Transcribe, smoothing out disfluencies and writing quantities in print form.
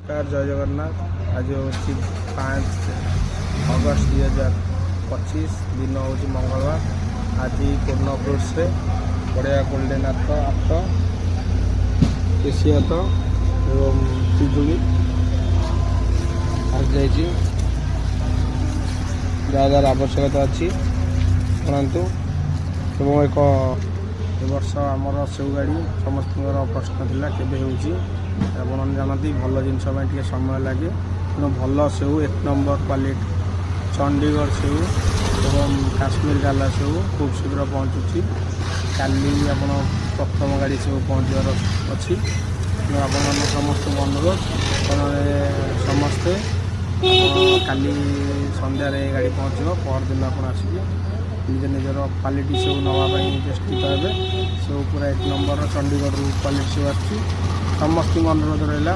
नमस्कार जय जगन्नाथ। आज हूँ 5 अगस्त 2025 दिन हूँ मंगलवार। आज पूर्ण फ्रुट्स बढ़िया गोल्डेन आट देशी हाथ एवं पिजुड़ी आज जा जहाँ आवश्यकता अच्छी शुणु एवं एक वर्ष आमर सेउ गाड़ी समस्त प्रश्न था केवे आप जानती भल जिन समय लगे तेणु भल सेउ 1 नंबर क्वालिटी चंडीगढ़ सेउ एवं काश्मीर गाला सेउ खूब शीघ्र पहुँचुची। काली आप प्रथम गाड़ी सेउ पहुँचार अच्छी आप समस्त अनुरोध समस्ते काली संध्यार गाड़ी पहुँचो परदिन आप निज निजर क्वालिटी सेउ नापी चेष्टित हे सेउ पूरा 1 नंबर चंडीगढ़ क्वालिटी सेउ आसमस्त अनुरोध रहा